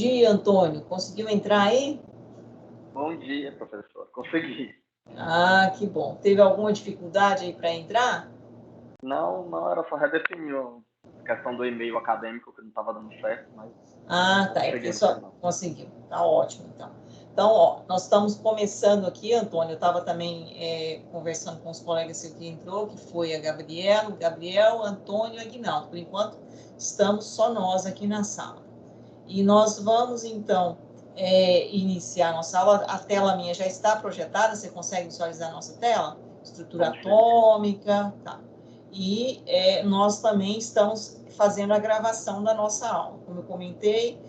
dia, Antônio. Conseguiu entrar aí? Bom dia, professor. Consegui. Ah, que bom. Teve alguma dificuldade aí para entrar? Não, era só redefinir a questão do e-mail acadêmico que não estava dando certo, mas Ah, tá. É porque cheguei no só final. conseguiu. Tá ótimo, então. Então, ó, nós estamos começando aqui, Antônio. Eu estava também conversando com os colegas que entrou, que foi a Gabriel, Antônio e Aguinaldo. Por enquanto, estamos só nós aqui na sala. E nós vamos, então, iniciar a nossa aula. A tela minha já está projetada, você consegue visualizar a nossa tela? Estrutura atômica, tá. E nós também estamos fazendo a gravação da nossa aula. Como eu comentei,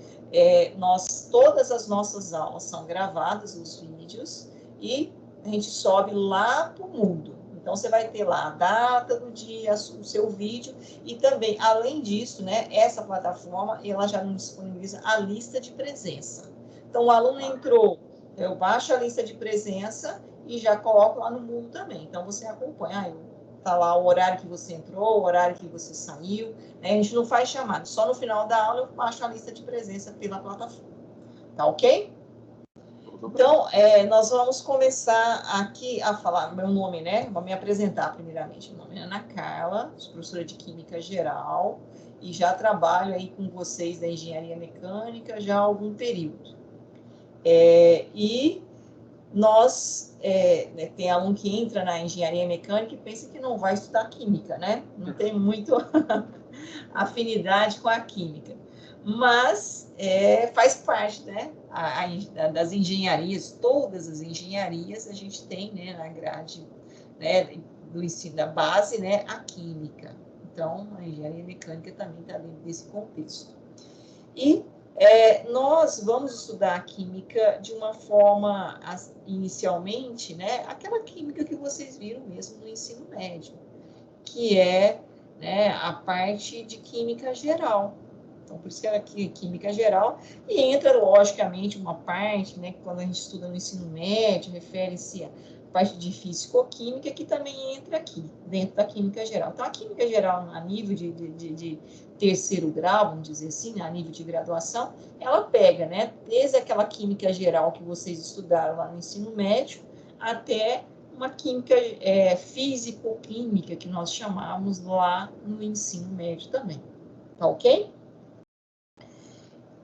todas as nossas aulas são gravadas, os vídeos, e a gente sobe lá para o Moodle. Então, você vai ter lá a data do dia, o seu vídeo, e também, além disso, né, essa plataforma, ela já nos disponibiliza a lista de presença. Então, o aluno entrou, eu baixo a lista de presença e já coloco lá no Moodle também. Então, você acompanha, tá lá o horário que você entrou, o horário que você saiu, né? A gente não faz chamada, só no final da aula eu baixo a lista de presença pela plataforma. Tá ok? Então, nós vamos começar aqui a falar meu nome, né? Vou me apresentar primeiramente. Meu nome é Ana Carla, sou professora de Química Geral e já trabalho aí com vocês da Engenharia Mecânica já há algum período. E nós, tem aluno que entra na Engenharia Mecânica e pensa que não vai estudar Química, né? Não tem muito afinidade com a Química. Mas faz parte, né, das engenharias, todas as engenharias a gente tem, né, na grade, né, do ensino da base, né, a Química. Então, a engenharia mecânica também está dentro desse contexto. E nós vamos estudar a Química de uma forma, inicialmente, né, aquela Química que vocês viram mesmo no ensino médio, que né, a parte de Química Geral. Então, por isso que era aqui Química Geral, e entra, logicamente, uma parte, né, que quando a gente estuda no ensino médio, refere-se à parte de Físico-Química, que também entra aqui, dentro da Química Geral. Então, a Química Geral, a nível de terceiro grau, vamos dizer assim, a nível de graduação, ela pega, né, desde aquela Química Geral que vocês estudaram lá no ensino médio, até uma química físico-química, que nós chamamos lá no ensino médio também. Tá ok?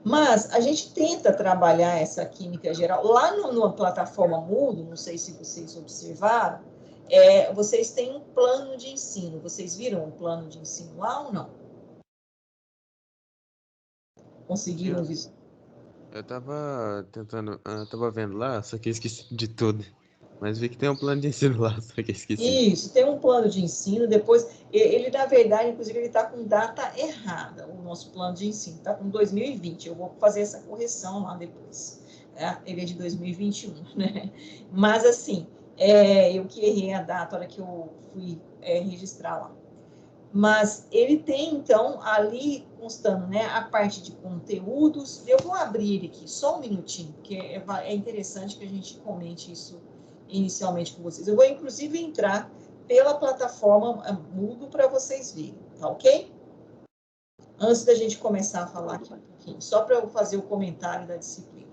Mas a gente tenta trabalhar essa química geral. Lá na plataforma Moodle, não sei se vocês observaram, vocês têm um plano de ensino. Vocês viram o plano de ensino lá ou não? Conseguiram ver? Eu tava tentando, tava vendo lá, só que eu esqueci de tudo. Mas vi que tem um plano de ensino lá, só que eu esqueci. Isso, tem um plano de ensino, depois, ele na verdade, inclusive, ele está com data errada, o nosso plano de ensino, está com 2020, eu vou fazer essa correção lá depois, né? Ele é de 2021, né? Mas, assim, eu que errei a data, a hora que eu fui registrar lá. Mas ele tem, então, ali constando, né, a parte de conteúdos. Eu vou abrir ele aqui, só um minutinho, porque é interessante que a gente comente isso inicialmente com vocês. Eu vou, inclusive, entrar pela plataforma Moodle para vocês verem, tá ok? Antes da gente começar a falar aqui um pouquinho, só para eu fazer o comentário da disciplina.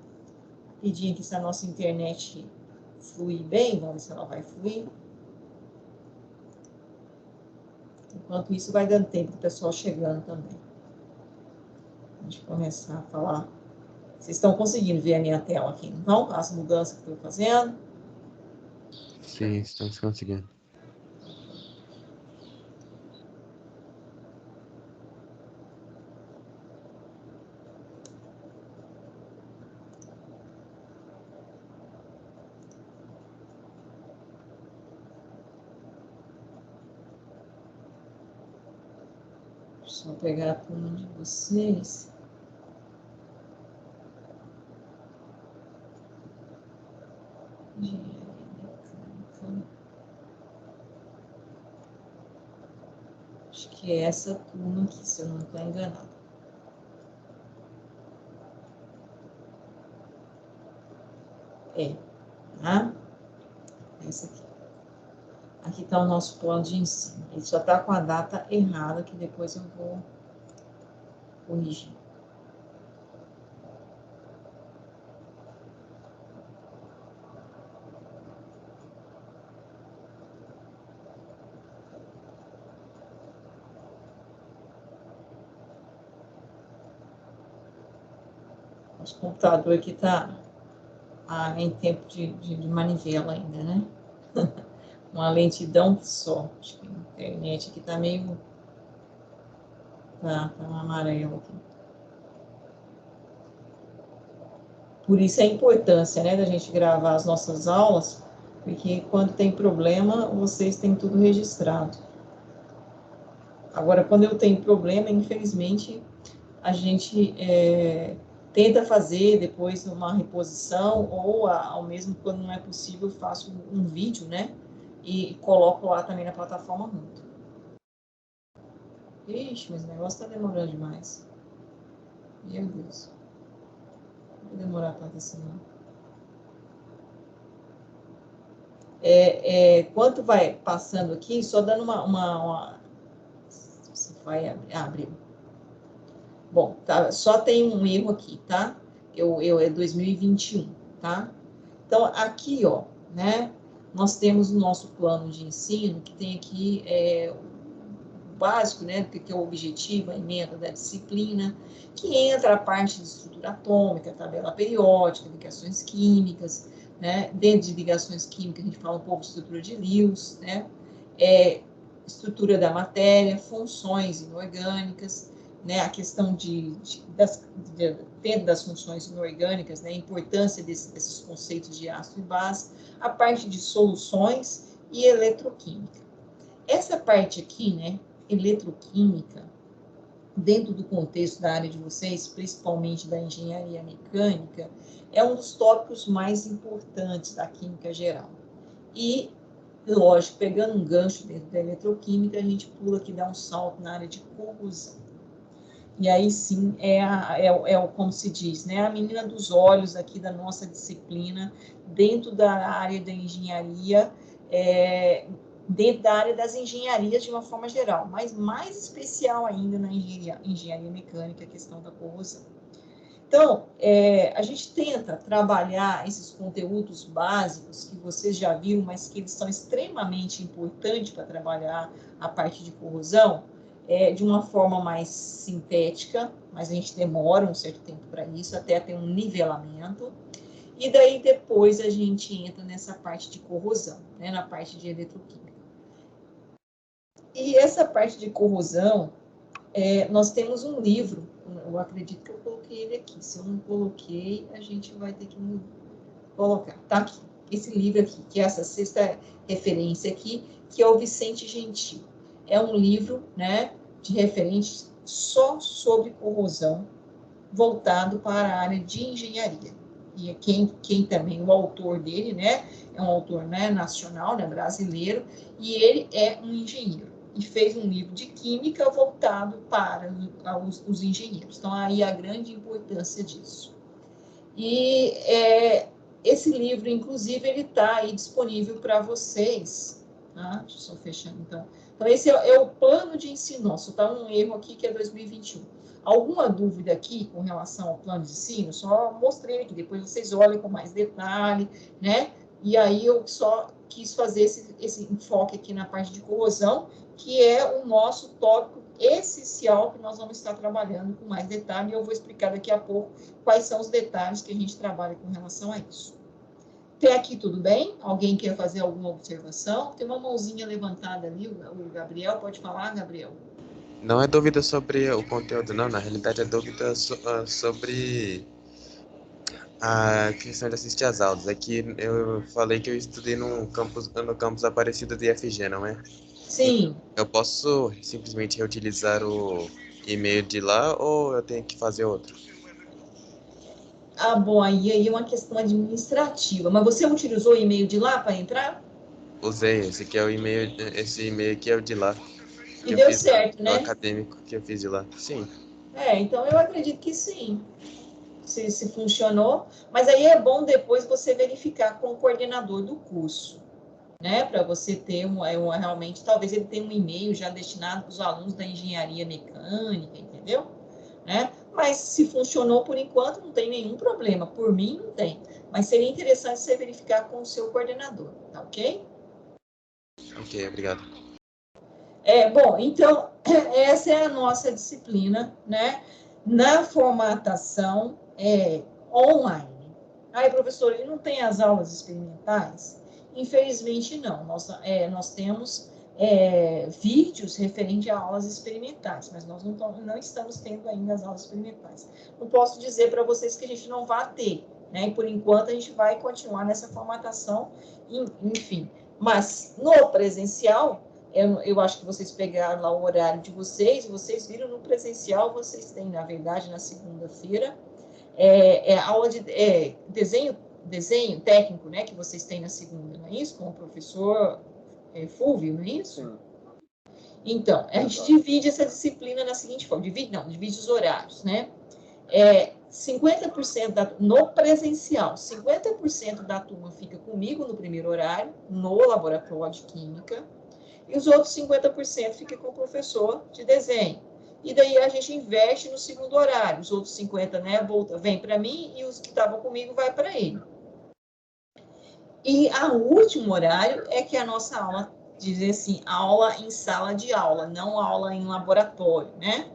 Pedir aqui se a nossa internet flui bem, vamos ver se ela vai fluir. Enquanto isso, vai dando tempo do pessoal chegando também. A gente começar a falar. Vocês estão conseguindo ver a minha tela aqui, não? As mudanças que eu estou fazendo. Sim, estamos conseguindo. Deixa eu pegar a turma de vocês. Acho que é essa turma aqui, se eu não estou enganada. Tá? Essa aqui. Aqui está o nosso plano de ensino. Ele só está com a data errada, que depois eu vou corrigir. Nosso computador aqui está em tempo de manivela ainda, né? Uma lentidão só. Acho que a internet aqui está meio... Tá um amarelo aqui. Por isso a importância, né, da gente gravar as nossas aulas, porque quando tem problema, vocês têm tudo registrado. Agora, quando eu tenho problema, infelizmente, a gente tenta fazer depois uma reposição, ou ao mesmo quando não é possível, eu faço um vídeo, né, e coloco lá também na plataforma junto. Ixi, mas o negócio está demorando demais. Meu Deus. Não vai demorar tanto assim, não. Quanto vai passando aqui, só dando Você vai abrir. Bom, tá, só tem um erro aqui, tá? É 2021, tá? Então, aqui, ó, né? Nós temos o nosso plano de ensino, que tem aqui o básico, né? Que é o objetivo, a emenda da disciplina, que entra a parte de estrutura atômica, tabela periódica, ligações químicas, né? Dentro de ligações químicas, a gente fala um pouco de estrutura de Lewis, né? Estrutura da matéria, funções inorgânicas, né? A questão dentro das funções inorgânicas, né? A importância desses conceitos de ácido e base, a parte de soluções e eletroquímica. Essa parte aqui, né? Eletroquímica, dentro do contexto da área de vocês, principalmente da engenharia mecânica, é um dos tópicos mais importantes da química geral. E, lógico, pegando um gancho dentro da eletroquímica, a gente pula aqui, dá um salto na área de corrosão. E aí sim, como se diz, né, a menina dos olhos aqui da nossa disciplina, dentro da área da engenharia, dentro da área das engenharias de uma forma geral, mas mais especial ainda na engenharia mecânica, a questão da corrosão. Então, a gente tenta trabalhar esses conteúdos básicos que vocês já viram, mas que eles são extremamente importantes para trabalhar a parte de corrosão, de uma forma mais sintética, mas a gente demora um certo tempo para isso, até ter um nivelamento. E daí depois a gente entra nessa parte de corrosão, né, na parte de eletroquímica. E essa parte de corrosão, nós temos um livro, eu acredito que eu coloquei ele aqui, se eu não coloquei, a gente vai ter que colocar, tá aqui, esse livro aqui, que é essa sexta referência aqui, que é o Vicente Gentil. É um livro, né, de referência só sobre corrosão, voltado para a área de engenharia. E quem também, o autor dele, né, é um autor, né, nacional, né, brasileiro, e ele é um engenheiro. E fez um livro de química voltado para os engenheiros. Então, aí a grande importância disso. E esse livro, inclusive, ele está aí disponível para vocês. Tá? Deixa eu só fechando, então. Então, esse é o plano de ensino. Nossa, está um erro aqui que é 2021. Alguma dúvida aqui com relação ao plano de ensino? Só mostrei aqui, depois vocês olhem com mais detalhe, né? E aí eu só quis fazer esse enfoque aqui na parte de corrosão, que é o nosso tópico essencial que nós vamos estar trabalhando com mais detalhe, e eu vou explicar daqui a pouco quais são os detalhes que a gente trabalha com relação a isso. Até aqui tudo bem? Alguém quer fazer alguma observação? Tem uma mãozinha levantada ali, o Gabriel, pode falar, Gabriel? Não é dúvida sobre o conteúdo, não. Na realidade, é dúvida sobre a questão de assistir às aulas. É que eu falei que eu estudei no campus Aparecida do IFG, não é? Sim. Eu posso simplesmente reutilizar o e-mail de lá ou eu tenho que fazer outro? Ah, bom, aí é uma questão administrativa. Mas você utilizou o e-mail de lá para entrar? Usei, esse e-mail aqui é o de lá. E deu certo, No né? acadêmico que eu fiz de lá. Sim. Então eu acredito que sim. Se funcionou, mas aí é bom depois você verificar com o coordenador do curso, né? Para você ter realmente, talvez ele tenha um e-mail já destinado para os alunos da engenharia mecânica, entendeu? Né? Mas se funcionou por enquanto, não tem nenhum problema. Por mim, não tem. Mas seria interessante você verificar com o seu coordenador, tá ok? Ok, obrigado. Bom, então, essa é a nossa disciplina, né? Na formatação, online. Aí, professor, ele não tem as aulas experimentais? Infelizmente, não. Nós temos vídeos referentes a aulas experimentais, mas nós não estamos tendo ainda as aulas experimentais. Não posso dizer para vocês que a gente não vai ter, né? E por enquanto a gente vai continuar nessa formatação, enfim. Mas no presencial, eu acho que vocês pegaram lá o horário de vocês viram no presencial, vocês têm, na verdade, na segunda-feira, aula de desenho técnico, né, que vocês têm na segunda, não é isso? Com o professor Fúvio, não é isso? Sim. Então, a gente divide essa disciplina na seguinte forma, divide os horários, né? 50% no presencial, 50% da turma fica comigo no primeiro horário, no laboratório de química, e os outros 50% fica com o professor de desenho. E daí a gente investe no segundo horário, os outros 50%, né, vem para mim, e os que estavam comigo vai para ele. E o último horário é que a nossa aula, dizer assim, aula em sala de aula, não aula em laboratório, né?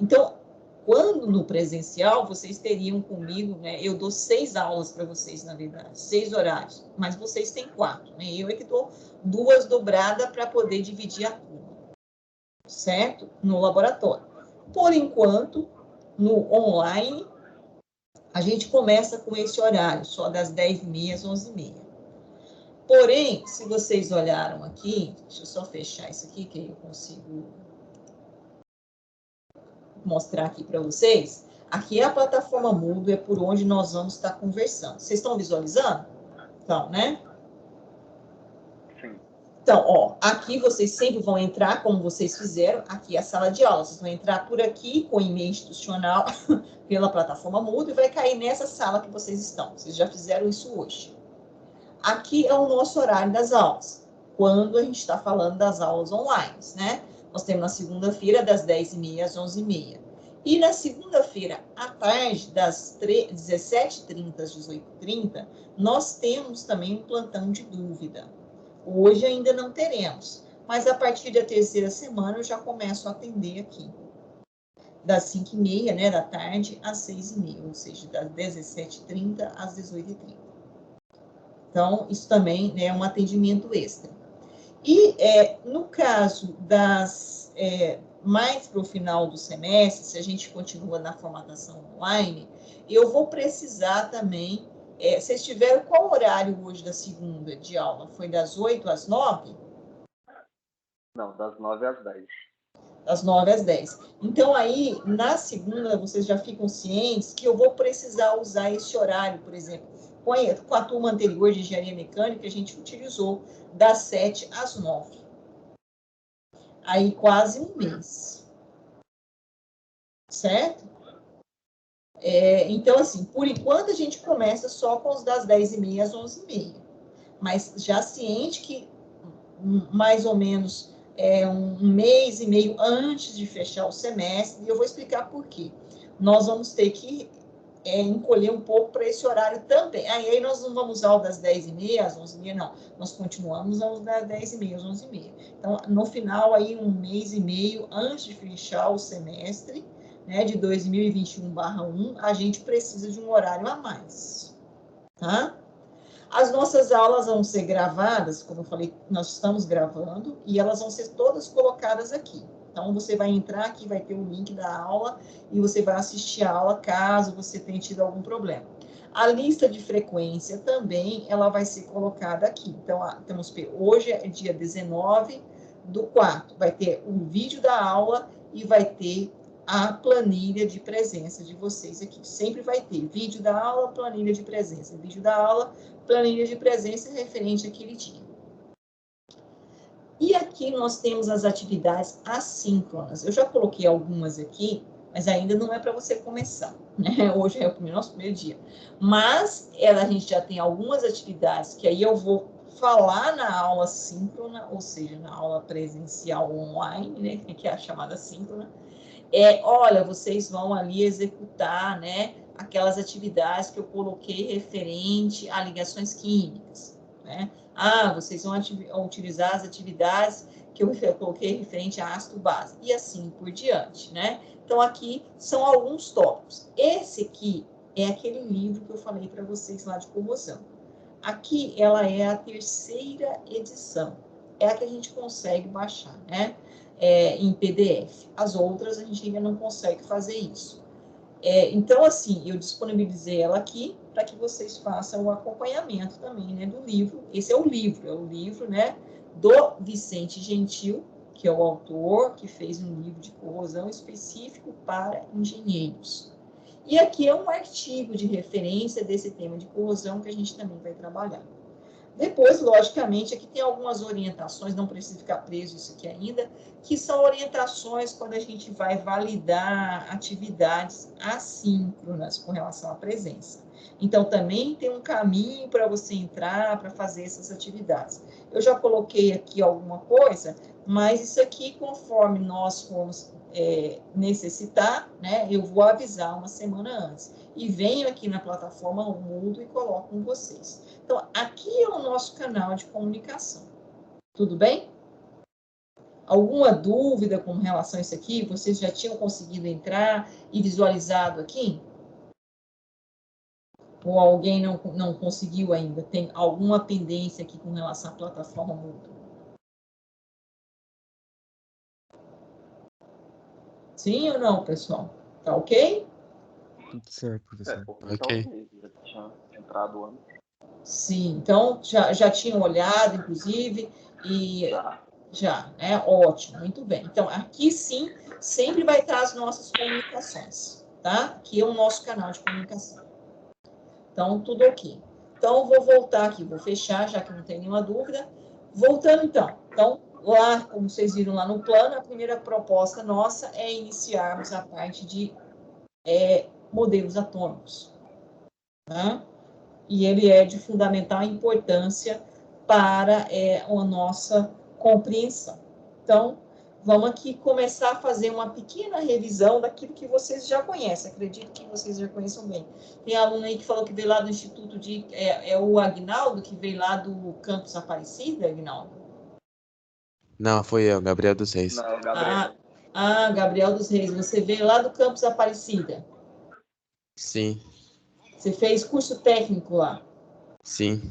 Então, quando no presencial, vocês teriam comigo, né? Eu dou 6 aulas para vocês, na verdade, 6 horários, mas vocês têm 4, né? Eu é que dou 2 dobradas para poder dividir a turma, certo? No laboratório. Por enquanto, no online, a gente começa com esse horário, só das 10h30 às 11h30. Porém, se vocês olharam aqui, deixa eu só fechar isso aqui, que eu consigo mostrar aqui para vocês. Aqui é a plataforma Moodle, é por onde nós vamos estar conversando. Vocês estão visualizando? Então, né? Sim. Então, ó, aqui vocês sempre vão entrar, como vocês fizeram, aqui é a sala de aula. Vocês vão entrar por aqui, com e-mail institucional, pela plataforma Moodle, e vai cair nessa sala que vocês estão. Vocês já fizeram isso hoje. Aqui é o nosso horário das aulas, quando a gente está falando das aulas online, né? Nós temos na segunda-feira, das 10h30 às 11h30. E na segunda-feira, à tarde, das 17h30 às 18h30, nós temos também um plantão de dúvida. Hoje ainda não teremos, mas a partir da terceira semana eu já começo a atender aqui. Das 5h30, né, da tarde às 6h30, ou seja, das 17h30 às 18h30. Então, isso também é um atendimento extra. E, no caso mais para o final do semestre, se a gente continua na formatação online, eu vou precisar também, vocês tiveram qual horário hoje da segunda de aula? Foi das 8 às 9? Não, das 9 às 10. Das 9 às 10. Então, aí, na segunda, vocês já ficam cientes que eu vou precisar usar esse horário, por exemplo. Com a turma anterior de engenharia mecânica, a gente utilizou das 7 às 9. Aí, quase um mês. Certo? Então, assim, por enquanto, a gente começa só com os das 10h30 às 11h30. Mas já ciente que, mais ou menos, um mês e meio antes de fechar o semestre, e eu vou explicar por quê. Nós vamos ter que encolher um pouco para esse horário também. Aí nós não vamos usar o das 10h30 às 11h30, não. Nós continuamos a usar das 10h30 às 11h30. Então, no final, aí, um mês e meio antes de fechar o semestre, né, de 2021/1, a gente precisa de um horário a mais. Tá? As nossas aulas vão ser gravadas, como eu falei, nós estamos gravando, e elas vão ser todas colocadas aqui. Então, você vai entrar aqui, vai ter o link da aula, e você vai assistir a aula, caso você tenha tido algum problema. A lista de frequência também, ela vai ser colocada aqui. Então, hoje é dia 19/4, vai ter o vídeo da aula e vai ter a planilha de presença de vocês aqui. Sempre vai ter vídeo da aula, planilha de presença. Vídeo da aula, planilha de presença referente àquele dia. E aqui nós temos as atividades assíncronas. Eu já coloquei algumas aqui, mas ainda não é para você começar, né? Hoje é o nosso primeiro dia. Mas a gente já tem algumas atividades que aí eu vou falar na aula síncrona, ou seja, na aula presencial online, né? Que é a chamada síncrona. Olha, vocês vão ali executar, né, aquelas atividades que eu coloquei referente a ligações químicas, né? Vocês vão utilizar as atividades que eu coloquei referente a ácido base, e assim por diante, né? Então, aqui são alguns tópicos. Esse aqui é aquele livro que eu falei para vocês lá de corrosão. Aqui, ela é a 3ª edição. É a que a gente consegue baixar, né? Em PDF. As outras, a gente ainda não consegue fazer isso. Então, assim, eu disponibilizei ela aqui para que vocês façam o acompanhamento também, né, do livro. Esse é o livro, né, do Vicente Gentil, que é o autor, que fez um livro de corrosão específico para engenheiros. E aqui é um artigo de referência desse tema de corrosão que a gente também vai trabalhar. Depois, logicamente, aqui tem algumas orientações, não precisa ficar preso isso aqui ainda, que são orientações quando a gente vai validar atividades assíncronas com relação à presença. Então, também tem um caminho para você entrar, para fazer essas atividades. Eu já coloquei aqui alguma coisa, mas isso aqui, conforme nós formos necessitar, né, eu vou avisar uma semana antes. E venho aqui na plataforma Moodle e coloco com vocês. Então, aqui é o nosso canal de comunicação. Tudo bem? Alguma dúvida com relação a isso aqui? Vocês já tinham conseguido entrar e visualizado aqui? Ou alguém não conseguiu ainda? Tem alguma pendência aqui com relação à plataforma Moodle? Sim ou não, pessoal? Tá ok? Tudo certo, professor. Ok. Já tinha entrado antes. Sim, então já tinham olhado, inclusive, e já, né? Ótimo, muito bem. Então, aqui sim, sempre vai estar as nossas comunicações, tá? Aqui é o nosso canal de comunicação. Então, tudo ok. Então, vou voltar aqui, vou fechar, já que não tem nenhuma dúvida. Voltando, então. Então, lá, como vocês viram lá no plano, a primeira proposta nossa é iniciarmos a parte de modelos atômicos, tá? E ele é de fundamental importância para a nossa compreensão. Então, vamos aqui começar a fazer uma pequena revisão daquilo que vocês já conhecem, acredito que vocês já conheçam bem. Tem aluno aí que falou que veio lá do Instituto de... o Agnaldo, que veio lá do Campus Aparecida, Agnaldo? Não, foi eu, Gabriel dos Reis. Não, Gabriel. Gabriel dos Reis, você veio lá do Campus Aparecida? Sim, Você fez curso técnico lá? sim.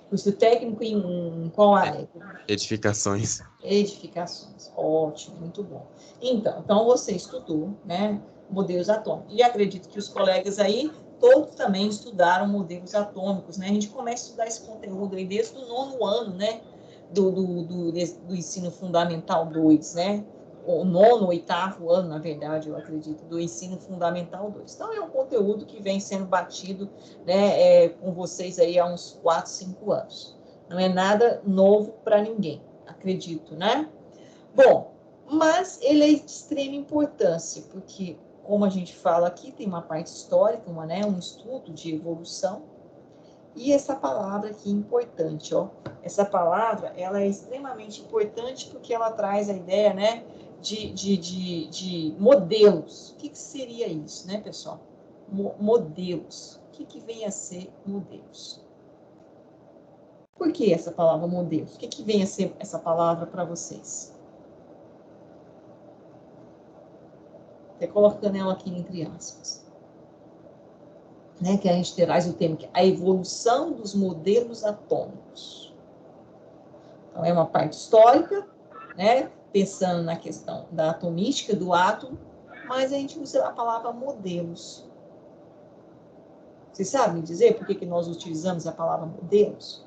Curso técnico em qual área? Edificações. Edificações. Ótimo, muito bom. Então você estudou, né, modelos atômicos. E acredito que os colegas aí, todos também estudaram modelos atômicos, né? A gente começa a estudar esse conteúdo aí desde o 9º ano, né, do ensino fundamental 2, né? O 9º, 8º ano, na verdade, eu acredito, do ensino fundamental 2. Então, é um conteúdo que vem sendo batido, né, com vocês aí há uns 4, 5 anos. Não é nada novo para ninguém, acredito, né? Bom, mas ele é de extrema importância, porque, como a gente fala aqui, tem uma parte histórica, um estudo de evolução, e essa palavra aqui é importante, ó. Essa palavra, ela é extremamente importante porque ela traz a ideia, né, de modelos. O que seria isso, né, pessoal? Modelos. O que vem a ser modelos? Por que essa palavra modelos? O que vem a ser essa palavra para vocês? Até colocando ela aqui entre aspas. Né, que a gente traz o tema, que é a evolução dos modelos atômicos. Então, é uma parte histórica, né, pensando na questão da atomística do átomo, mas a gente usa a palavra modelos. Vocês sabem dizer por que nós utilizamos a palavra modelos?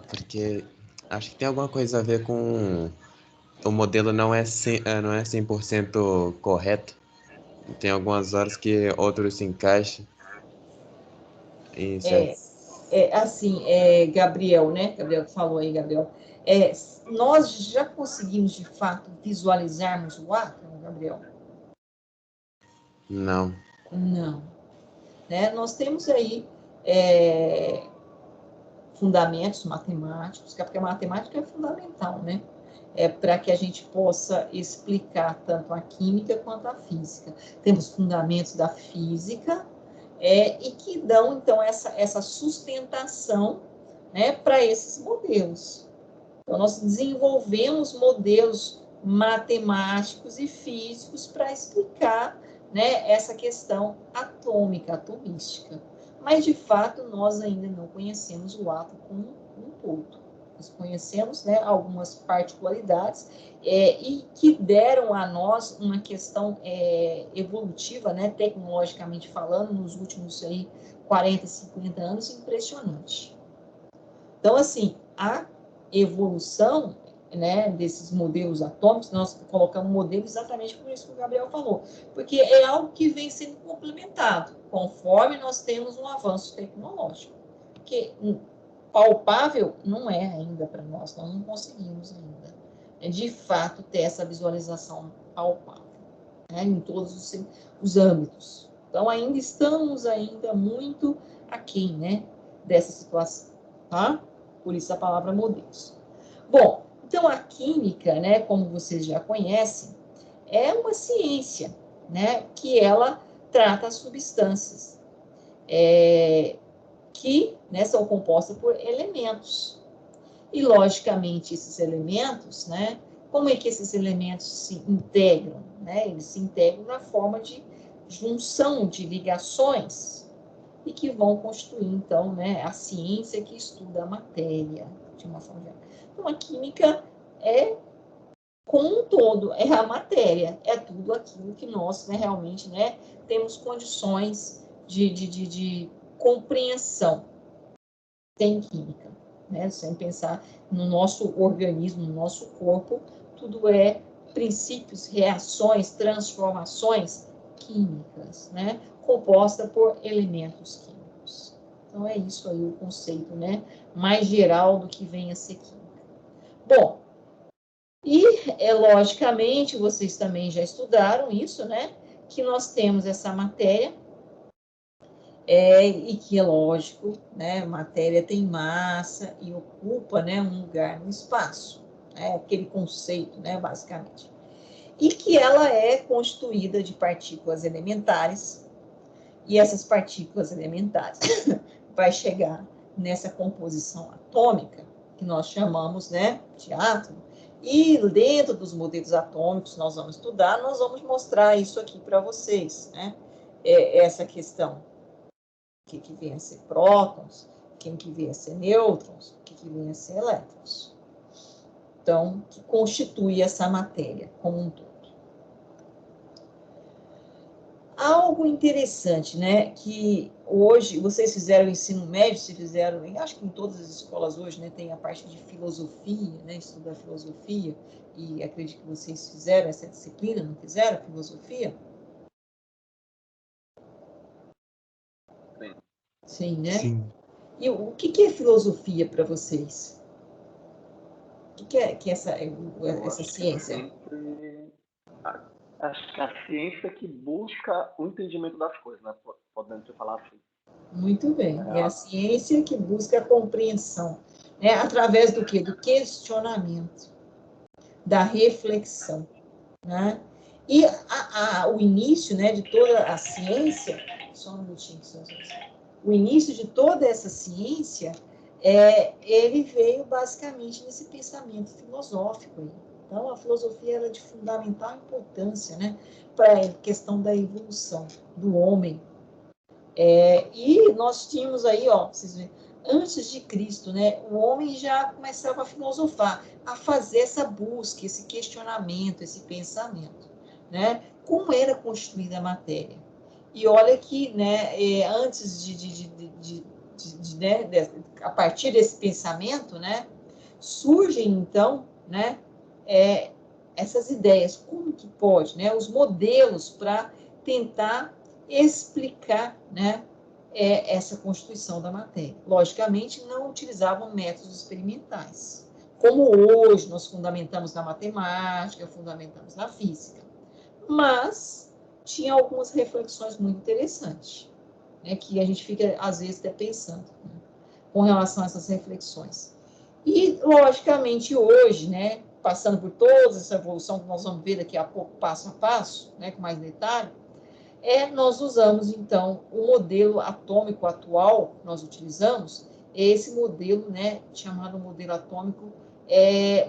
Porque acho que tem alguma coisa a ver com o modelo não é 100% correto. Tem algumas horas que outros se encaixam. Assim, Gabriel, né? Gabriel que falou aí, Gabriel. Nós já conseguimos, de fato, visualizarmos o átomo, Gabriel? Não. Não. Né? Nós temos aí fundamentos matemáticos, porque a matemática é fundamental, né? Para que a gente possa explicar tanto a química quanto a física. Temos fundamentos da física, e que dão, então, essa sustentação, né, para esses modelos. Então, nós desenvolvemos modelos matemáticos e físicos para explicar, né, essa questão atômica, atomística. Mas, de fato, nós ainda não conhecemos o átomo como um todo. Nós conhecemos, né, algumas particularidades e que deram a nós uma questão evolutiva, né, tecnologicamente falando, nos últimos aí, 40, 50 anos, impressionante. Então, assim, a evolução, né, desses modelos atômicos, nós colocamos modelo exatamente por isso que o Gabriel falou, porque é algo que vem sendo complementado conforme nós temos um avanço tecnológico, que palpável não é ainda para nós não conseguimos ainda, de fato, ter essa visualização palpável, né, em todos os âmbitos. Então, ainda estamos ainda muito aquém, né, dessa situação, tá? Por isso a palavra modelos. Bom, então a química, né, como vocês já conhecem, é uma ciência, né, que ela trata as substâncias que, né, são compostas por elementos. E, logicamente, esses elementos, né, como é que esses elementos se integram? Né? Eles se integram na forma de junção de ligações e que vão constituir, então, né, a ciência que estuda a matéria, de uma forma geral. Então, a química é, como um todo, é a matéria, é tudo aquilo que nós, né, realmente, né, temos condições de compreensão. Tem química, né? Sem pensar no nosso organismo, no nosso corpo, tudo é princípios, reações, transformações químicas, né? Composta por elementos químicos. Então, é isso aí o conceito, né, mais geral do que vem a ser química. Bom, e, logicamente, vocês também já estudaram isso, né, que nós temos essa matéria, e que é lógico, né, matéria tem massa e ocupa, né, um lugar no espaço, aquele conceito, né, basicamente. E que ela é constituída de partículas elementares, e essas partículas elementares vai chegar nessa composição atômica, que nós chamamos, né, de átomo, e dentro dos modelos atômicos que nós vamos estudar, nós vamos mostrar isso aqui para vocês, né, essa questão. O que vem a ser prótons, quem que vem a ser nêutrons, o que vem a ser elétrons. Então, que constitui essa matéria como um todo. Algo interessante, né, que hoje, vocês fizeram o ensino médio, se fizeram, acho que em todas as escolas hoje, né, tem a parte de filosofia, né, estudar filosofia, e acredito que vocês fizeram essa disciplina, não fizeram filosofia? Sim, né? Sim. E o que é filosofia para vocês? O que é essa ciência? Acho que a ciência que busca o entendimento das coisas, né? Podemos falar assim. Muito bem. É a ciência que busca a compreensão, né? Através do quê? Do questionamento, da reflexão, né? E o início, né, de toda a ciência, só um minutinho, o início de toda essa ciência, ele veio basicamente nesse pensamento filosófico aí. Então, a filosofia era de fundamental importância, né, para a questão da evolução do homem. E nós tínhamos aí, ó, vocês veem, antes de Cristo, né, o homem já começava a filosofar, a fazer essa busca, esse questionamento, esse pensamento, né, como era constituída a matéria. E olha que, né, antes a partir desse pensamento, né, surgem, então, né, essas ideias, como que pode, né, os modelos para tentar explicar, né, essa constituição da matéria. Logicamente, não utilizavam métodos experimentais, como hoje nós fundamentamos na matemática, fundamentamos na física, mas tinha algumas reflexões muito interessantes, né, que a gente fica, às vezes, até pensando, né, com relação a essas reflexões. E, logicamente, hoje, né, passando por toda essa evolução que nós vamos ver daqui a pouco, passo a passo, né, com mais detalhe, nós usamos, então, o modelo atômico atual que nós utilizamos, esse modelo, né, chamado modelo atômico,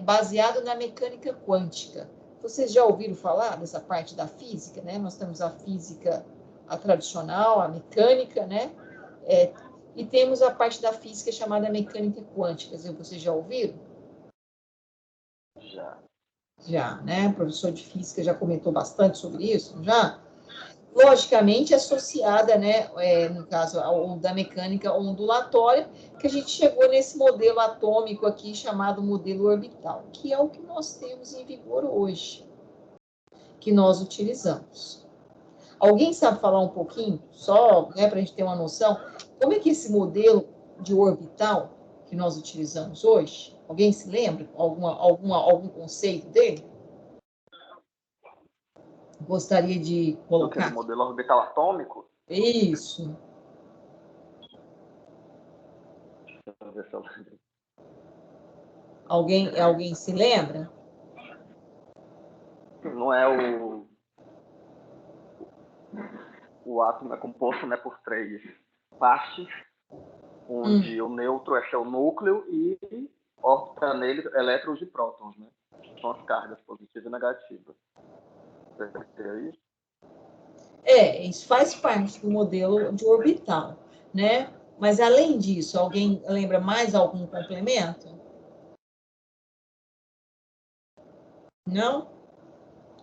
baseado na mecânica quântica, Vocês já ouviram falar dessa parte da física, né? Nós temos a física a tradicional, a mecânica, né? E temos a parte da física chamada mecânica quântica. Vocês já ouviram? Já. Já, né? O professor de física já comentou bastante sobre isso, já? Logicamente associada, né, no caso, ao da mecânica ondulatória, que a gente chegou nesse modelo atômico aqui, chamado modelo orbital, que é o que nós temos em vigor hoje, que nós utilizamos. Alguém sabe falar um pouquinho, só, né, para a gente ter uma noção, como é que esse modelo de orbital que nós utilizamos hoje, alguém se lembra? Algum conceito dele? Gostaria de colocar? Do modelo orbital atômico? Isso. Deixa eu ver se eu lembro. Alguém se lembra? Não é o átomo é composto, né, por 3 partes, onde o nêutron é seu núcleo e orbita nele elétrons e prótons, né? São as cargas positivas e negativas. Seria isso? Isso faz parte do modelo de orbital, né? Mas, além disso, alguém lembra mais algum complemento? Não?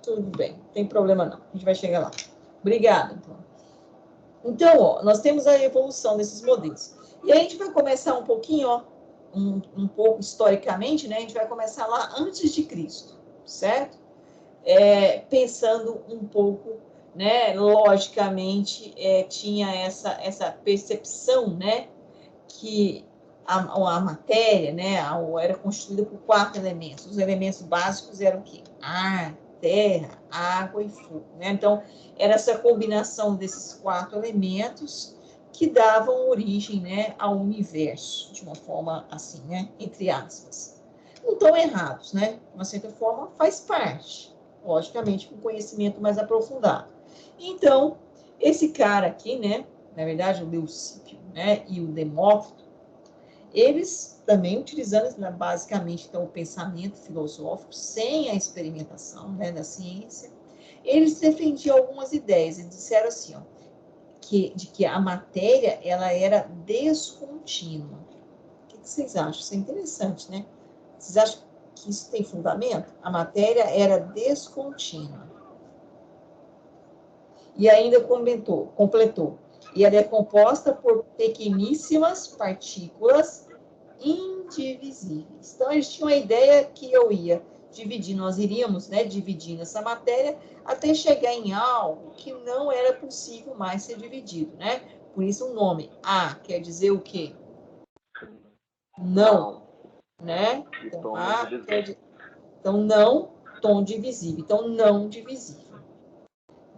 Tudo bem, não tem problema não. A gente vai chegar lá. Obrigada, então. Então, ó, nós temos a evolução desses modelos. E aí a gente vai começar um pouquinho, ó, um pouco historicamente, né? A gente vai começar lá antes de Cristo, certo? Pensando um pouco, né? Logicamente, tinha essa percepção, né? Que a matéria, né? Era constituída por 4 elementos. Os elementos básicos eram o quê? Ar, terra, água e fogo, né? Então, era essa combinação desses 4 elementos que davam origem, né, ao universo, de uma forma assim, né, entre aspas. Não estão errados, né? De uma certa forma, faz parte, logicamente, com conhecimento mais aprofundado. Então, esse cara aqui, né, na verdade, o Leucípio, né, e o Demócrito, eles também utilizando, né, basicamente, então, o pensamento filosófico, sem a experimentação, né, da ciência, eles defendiam algumas ideias e disseram assim, ó, de que a matéria ela era descontínua. O que vocês acham? Isso é interessante, né? Vocês acham que isso tem fundamento? A matéria era descontínua. E ainda completou. E ela é composta por pequeníssimas partículas indivisíveis. Então, eles tinham a ideia que nós iríamos, né, dividindo essa matéria até chegar em algo que não era possível mais ser dividido, né? Por isso o nome A quer dizer o quê? Não, né? Então, A quer dizer... Então, não, tom divisível. Então, não divisível.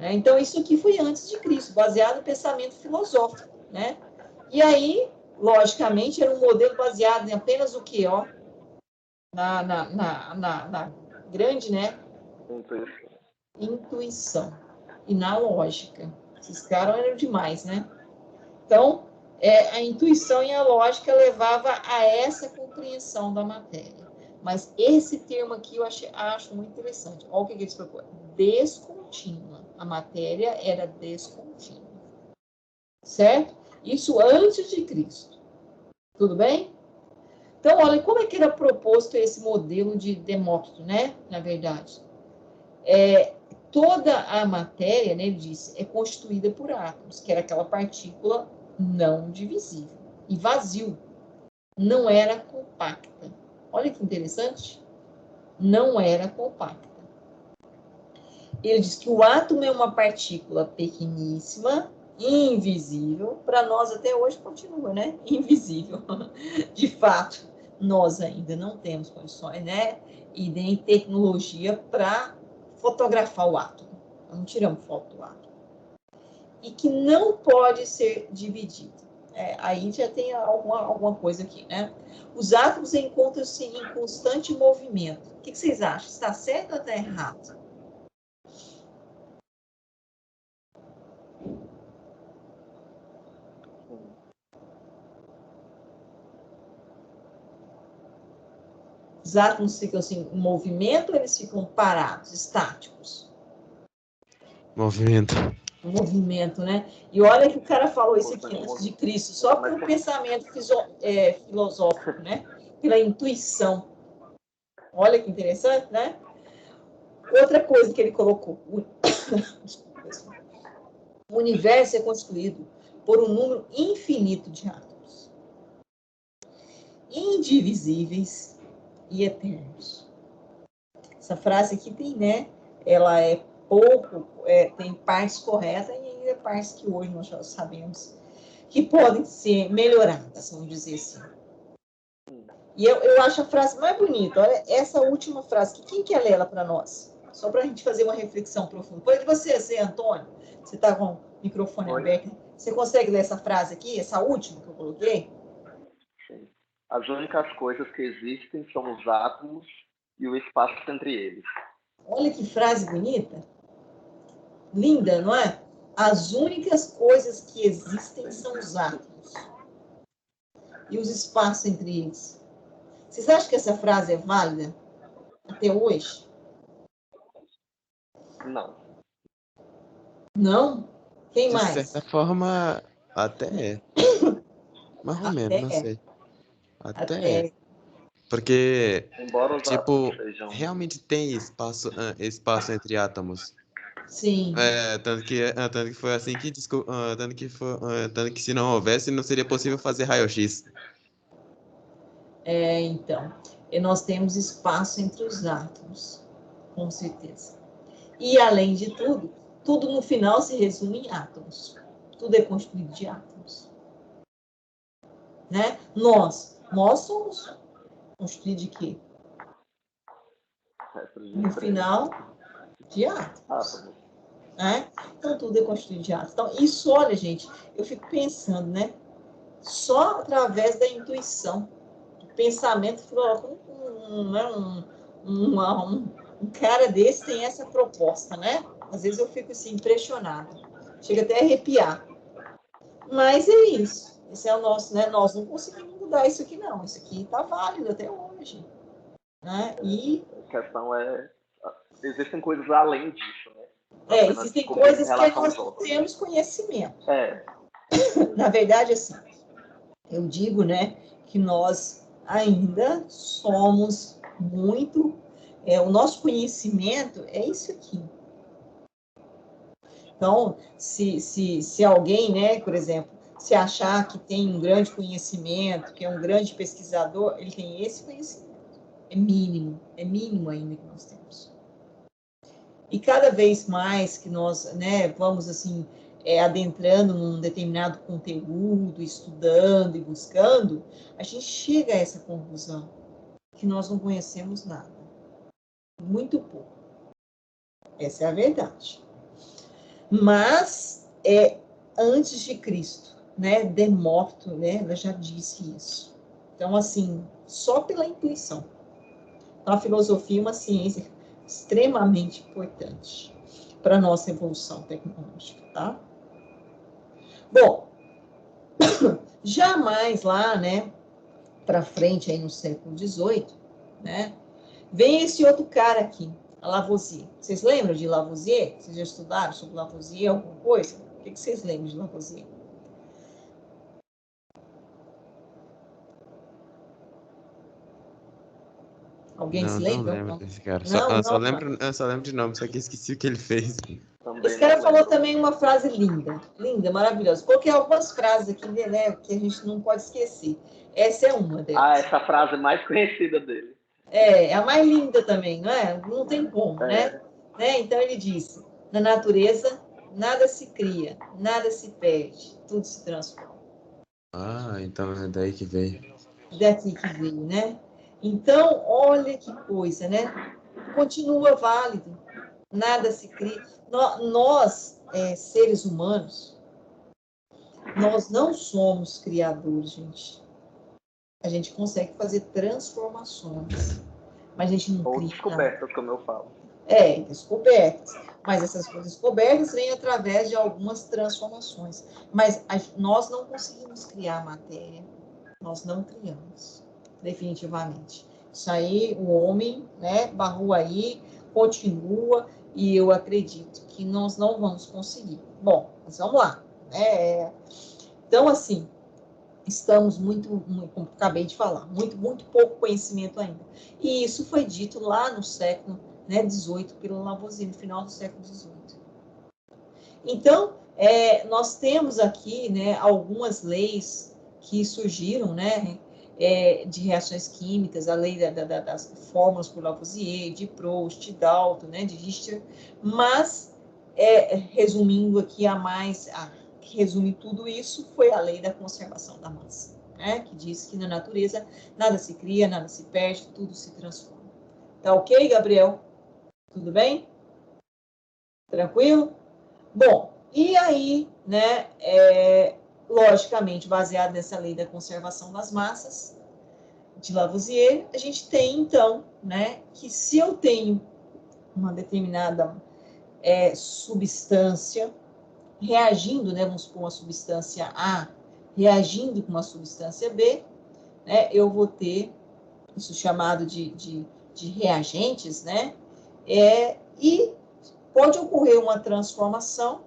Então, isso aqui foi antes de Cristo, baseado no pensamento filosófico, né? E aí, logicamente, era um modelo baseado em apenas o quê, ó? Na grande, né? Intuição. E na lógica. Esses caras eram demais, né? Então, a intuição e a lógica levava a essa compreensão da matéria. Mas esse termo aqui eu acho muito interessante. Olha o que eles propõem. Descontínua. A matéria era descontínua. Certo? Isso antes de Cristo. Tudo bem? Então, olha, como é que era proposto esse modelo de Demócrito, né? Na verdade. Toda a matéria, né, ele disse, é constituída por átomos, que era aquela partícula não divisível. E vazio. Não era compacta. Olha que interessante. Não era compacta. Ele diz que o átomo é uma partícula pequeníssima, invisível. Para nós até hoje continua, né? Invisível. De fato, nós ainda não temos condições, né? E nem tecnologia para fotografar o átomo. Não tiramos foto do átomo. E que não pode ser dividido. Aí já tem alguma coisa aqui, né? Os átomos encontram-se em constante movimento. O que vocês acham? Está certo ou está errado? Os átomos ficam assim, em movimento ou eles ficam parados, estáticos? Movimento. Movimento, né? E olha que o cara falou isso aqui antes de Cristo, só por um pensamento filosófico, né? Pela intuição. Olha que interessante, né? Outra coisa que ele colocou. O universo é constituído por um número infinito de átomos, indivisíveis e eternos. Essa frase aqui tem, né? Ela é pouco, tem partes corretas e ainda partes que hoje nós já sabemos que podem ser melhoradas, vamos dizer assim. E eu acho a frase mais bonita. Olha essa última frase. Quem quer ler ela para nós? Só para a gente fazer uma reflexão profunda. Pode você, Antônio, você está com o microfone aberto. Você consegue ler essa frase aqui, essa última que eu coloquei? Sim. As únicas coisas que existem são os átomos e o espaço entre eles. Olha que frase bonita. Linda, não é? As únicas coisas que existem são os átomos e os espaços entre eles. Vocês acham que essa frase é válida até hoje? Não. Não? Quem De mais? certa forma, até é. Mais ou menos, não sei. Até é. Porque, Embora os tipo, átomos sejam... realmente tem espaço entre átomos. Sim. Tanto que foi assim que tanto que se não houvesse, não seria possível fazer raio-x. Então, e nós temos espaço entre os átomos, com certeza. E, além de tudo, tudo no final se resume em átomos. Tudo é constituído de átomos. Né? Nós somos constituídos de quê? No final, de átomos. Né? Então, tudo é constituído de átomos. Então, isso, olha, gente, eu fico pensando, né? Só através da intuição, do pensamento, um cara desse tem essa proposta, né? Às vezes eu fico assim, impressionada. Chega até a arrepiar. Mas é isso. Esse é o nosso, né? Nós não conseguimos mudar isso aqui, não. Isso aqui está válido até hoje. Né? E... A questão é... Existem coisas além disso, né? Existem coisas que nós não temos conhecimento. Na verdade, assim, eu digo, né, que nós ainda somos muito... o nosso conhecimento é isso aqui. Então, se alguém, né, por exemplo, se achar que tem um grande conhecimento, que é um grande pesquisador, ele tem esse conhecimento. É mínimo ainda que nós temos. E cada vez mais que nós, né, vamos assim, adentrando num determinado conteúdo, estudando e buscando, a gente chega a essa conclusão, que nós não conhecemos nada. Muito pouco. Essa é a verdade. Mas, antes de Cristo, né, Demócrito, né, ela já disse isso. Então, assim, só pela intuição. Então, a filosofia é uma ciência extremamente importante para a nossa evolução tecnológica, tá? Bom, já mais lá, né, para frente, aí no século XVIII, né, vem esse outro cara aqui, Lavoisier. Vocês lembram de Lavoisier? Vocês já estudaram sobre Lavoisier, alguma coisa? O que vocês lembram de Lavoisier? Alguém se lembra? Não lembro desse cara. Não, Eu só lembro de nome, só que esqueci o que ele fez. Esse cara falou também uma frase linda, maravilhosa. Coloquei algumas frases aqui, né, que a gente não pode esquecer. Essa é uma delas. Essa frase mais conhecida dele. É a mais linda também, não é? Não tem como, né? Então ele disse, na natureza, nada se cria, nada se perde, tudo se transforma. Então é daí que veio. Daqui que veio, né? Então, olha que coisa, né? Continua válido, nada se cria. Nós, seres humanos, nós não somos criadores, gente. A gente consegue fazer transformações, mas a gente não cria. Ou descobertas, como eu falo. Descobertas. Mas essas descobertas vêm através de algumas transformações. Mas nós não conseguimos criar matéria. Nós não criamos, definitivamente. Isso aí, o homem, né, barrou aí, continua, e eu acredito que nós não vamos conseguir. Bom, mas vamos lá. Então, assim, estamos muito, como acabei de falar, muito pouco conhecimento ainda. E isso foi dito lá no século, né, 18 pelo Lavoisier, no final do século 18. Então, nós temos aqui, né, algumas leis que surgiram, né, de reações químicas, a lei das fórmulas por Lavoisier, de Proust, de Dalton, né, de Richter, mas, resumindo aqui, que resume tudo isso, foi a lei da conservação da massa, né, que diz que na natureza nada se cria, nada se perde, tudo se transforma. Tá ok, Gabriel? Tudo bem? Tranquilo? Bom, e aí, né, logicamente, baseado nessa lei da conservação das massas, de Lavoisier, a gente tem, então, né, que se eu tenho uma determinada substância reagindo, né, vamos supor uma substância A reagindo com uma substância B, né, eu vou ter isso chamado de reagentes, né, e pode ocorrer uma transformação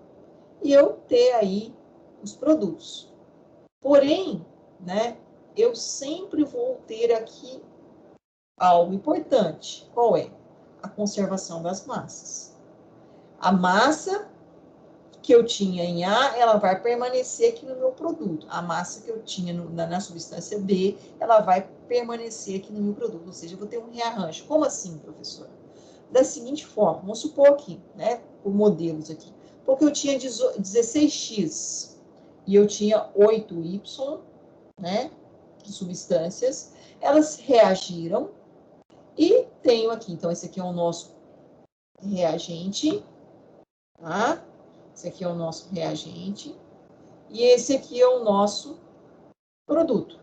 e eu ter aí os produtos. Porém, né, eu sempre vou ter aqui algo importante. Qual é? A conservação das massas. A massa que eu tinha em A, ela vai permanecer aqui no meu produto. A massa que eu tinha na substância B, ela vai permanecer aqui no meu produto. Ou seja, eu vou ter um rearranjo. Como assim, professora? Da seguinte forma, vamos supor aqui, né, por modelos aqui. Porque eu tinha 16x e eu tinha 8y, né, de substâncias, elas reagiram e tenho aqui, então esse aqui é o nosso reagente, tá? Esse aqui é o nosso reagente e esse aqui é o nosso produto.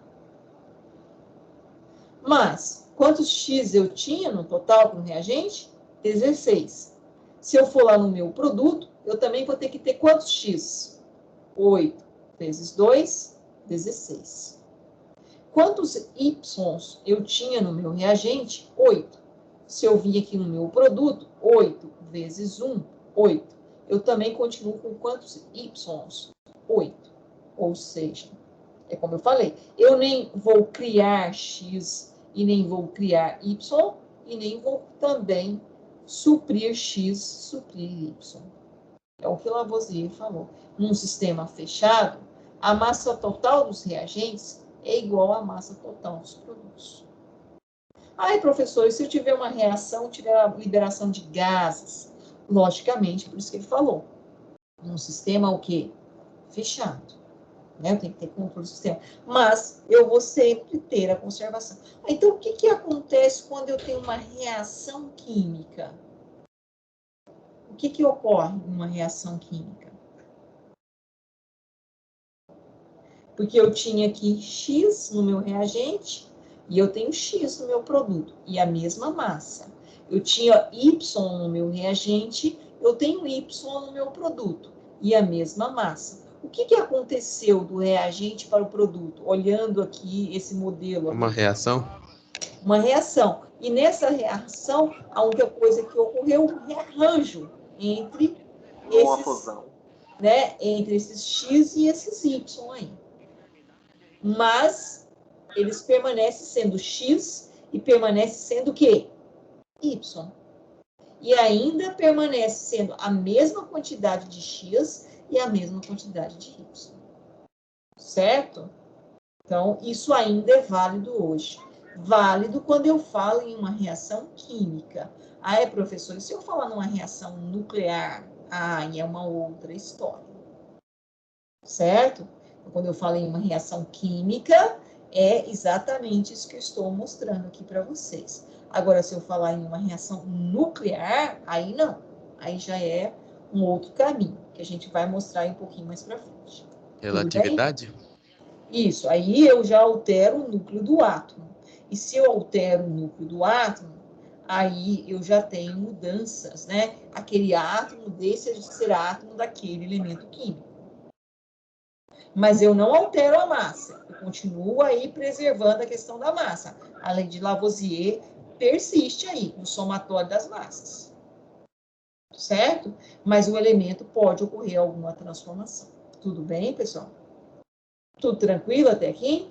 Mas, quantos X eu tinha no total para o reagente? 16. Se eu for lá no meu produto, eu também vou ter que ter quantos X? 8 vezes 2, 16. Quantos Y eu tinha no meu reagente? 8. Se eu vir aqui no meu produto, 8 vezes 1, 8. Eu também continuo com quantos Y? 8. Ou seja, é como eu falei, eu nem vou criar X e nem vou criar Y e nem vou também suprir X, suprir Y. É o que Lavoisier falou. Num sistema fechado, a massa total dos reagentes é igual à massa total dos produtos. Ai, professor, e se eu tiver uma reação, tiver a liberação de gases? Logicamente, por isso que ele falou. Num sistema o quê? Fechado. Né? Eu tenho que ter controle do sistema. Mas eu vou sempre ter a conservação. Então, o que acontece quando eu tenho uma reação química? O que ocorre numa reação química? Porque eu tinha aqui X no meu reagente e eu tenho X no meu produto, e a mesma massa. Eu tinha Y no meu reagente, eu tenho Y no meu produto, e a mesma massa. O que aconteceu do reagente para o produto? Olhando aqui esse modelo. Uma reação? Uma reação. E nessa reação, a única coisa que ocorreu, um rearranjo entre uma fusão, né, entre esses X e esses Y aí. Mas eles permanecem sendo X e permanecem sendo o quê? Y. E ainda permanece sendo a mesma quantidade de X e a mesma quantidade de Y. Certo? Então, isso ainda é válido hoje. Válido quando eu falo em uma reação química. Ah, professor, e se eu falar numa reação nuclear? Aí é uma outra história. Certo? Quando eu falo em uma reação química, é exatamente isso que eu estou mostrando aqui para vocês. Agora, se eu falar em uma reação nuclear, aí não. Aí já é um outro caminho, que a gente vai mostrar aí um pouquinho mais para frente. Relatividade? Isso, aí eu já altero o núcleo do átomo. E se eu altero o núcleo do átomo, aí eu já tenho mudanças, né? Aquele átomo deixa de ser átomo daquele elemento químico. Mas eu não altero a massa. Eu continuo aí preservando a questão da massa. A lei de Lavoisier persiste aí, no somatório das massas. Certo? Mas o elemento pode ocorrer alguma transformação. Tudo bem, pessoal? Tudo tranquilo até aqui?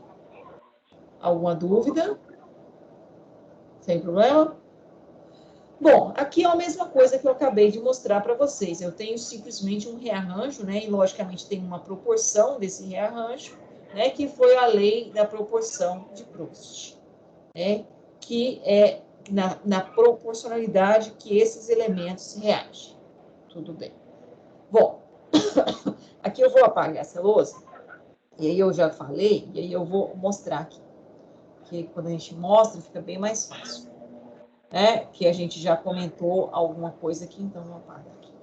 Alguma dúvida? Sem problema? Bom, aqui é a mesma coisa que eu acabei de mostrar para vocês. Eu tenho simplesmente um rearranjo, né? E, logicamente, tem uma proporção desse rearranjo, né? Que foi a lei da proporção de Proust, né? Que é na proporcionalidade que esses elementos reagem. Tudo bem. Bom, aqui eu vou apagar essa lousa. E aí eu já falei, e aí eu vou mostrar aqui. Que quando a gente mostra, fica bem mais fácil. Que a gente já comentou alguma coisa aqui, então vou apagar aqui.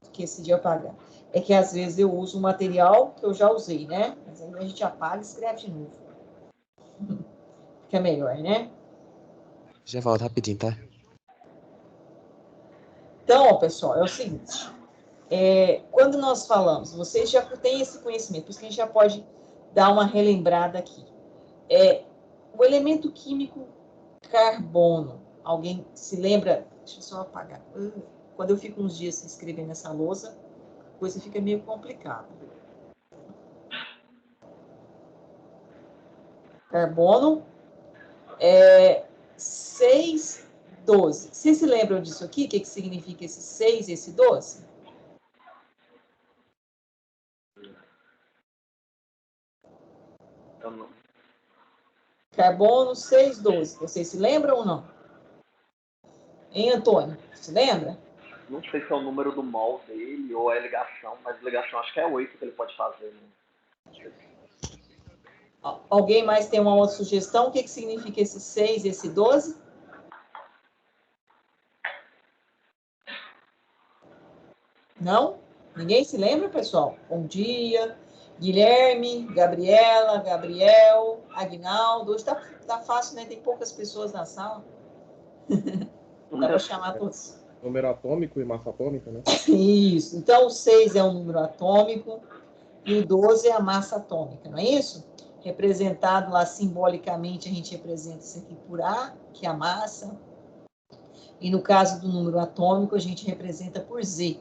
Esqueci de apagar. É que às vezes eu uso um material que eu já usei, né? Mas aí a gente apaga e escreve de novo. Fica melhor, né? Já volto rapidinho, tá? Então, pessoal, é o seguinte. Quando nós falamos, vocês já têm esse conhecimento, por isso que a gente já pode dar uma relembrada aqui. O elemento químico carbono. Alguém se lembra? Deixa eu só apagar. Quando eu fico uns dias sem escrever nessa lousa, a coisa fica meio complicada. Carbono 6, 12. Vocês se lembram disso aqui? O que significa esse 6 e esse 12? Eu não. Carbono 6, 12. Vocês se lembram ou não? Hein, Antônio? Se lembra? Não sei se é o número do mol dele ou é ligação, mas ligação acho que é 8 que ele pode fazer. Né? Alguém mais tem uma outra sugestão? O que significa esse 6 e esse 12? Não? Ninguém se lembra, pessoal? Bom dia. Guilherme, Gabriela, Gabriel, Aguinaldo. Hoje tá fácil, né? Tem poucas pessoas na sala. Dá para chamar todos. Número atômico e massa atômica, né? Isso. Então, o 6 é o número atômico e o 12 é a massa atômica, não é isso? Representado lá simbolicamente, a gente representa isso aqui por A, que é a massa. E no caso do número atômico, a gente representa por Z,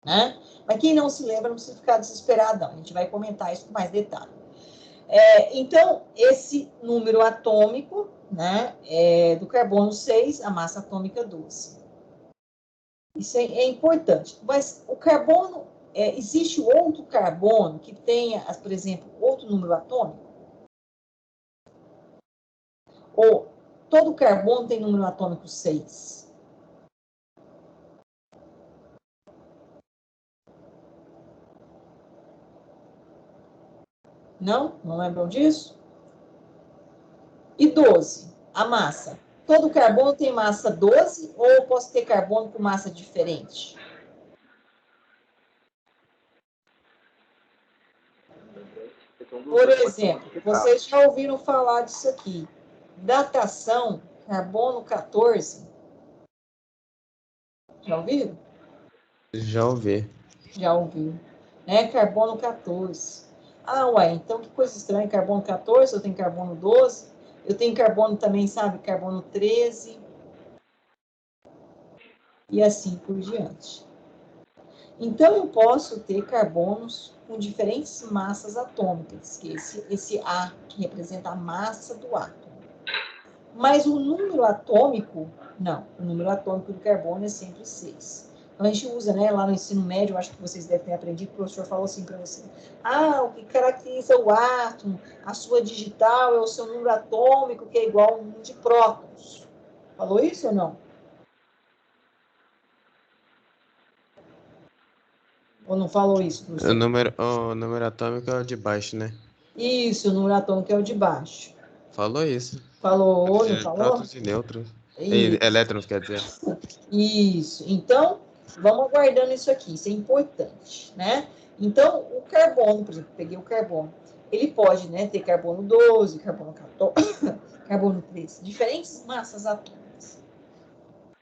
né? Mas quem não se lembra, não precisa ficar desesperado, não. A gente vai comentar isso com mais detalhe. Então, esse número atômico, né, do carbono 6, a massa atômica 12. Isso é importante. Mas o carbono, existe outro carbono que tenha, por exemplo, outro número atômico? Ou todo carbono tem número atômico 6? Não? Não lembram disso? E 12, a massa. Todo carbono tem massa 12 ou eu posso ter carbono com massa diferente? Por exemplo, vocês já ouviram falar disso aqui. Datação, carbono 14. Já ouviram? Já ouvi. Já ouviu. Né? Carbono 14. Ué, então que coisa estranha. Carbono 14, eu tenho carbono 12. Eu tenho carbono também, sabe? Carbono 13. E assim por diante. Então, eu posso ter carbonos com diferentes massas atômicas, que esse A, que representa a massa do átomo. Mas o número atômico, não. O número atômico do carbono é sempre 6. Então, a gente usa, né, lá no ensino médio, acho que vocês devem ter aprendido, o professor falou assim para você. O que caracteriza o átomo, a sua digital é o seu número atômico, que é igual ao número de prótons. Falou isso ou não? Ou não falou isso, professor? O número atômico é o de baixo, né? Isso, o número atômico é o de baixo. Falou isso. Falou, não falou? Prótons e nêutrons. E elétrons, quer dizer. Isso. Então, vamos aguardando isso aqui. Isso é importante, né? Então, o carbono, por exemplo, peguei o carbono. Ele pode, né, ter carbono 12, carbono 14, carbono 13. Diferentes massas atômicas.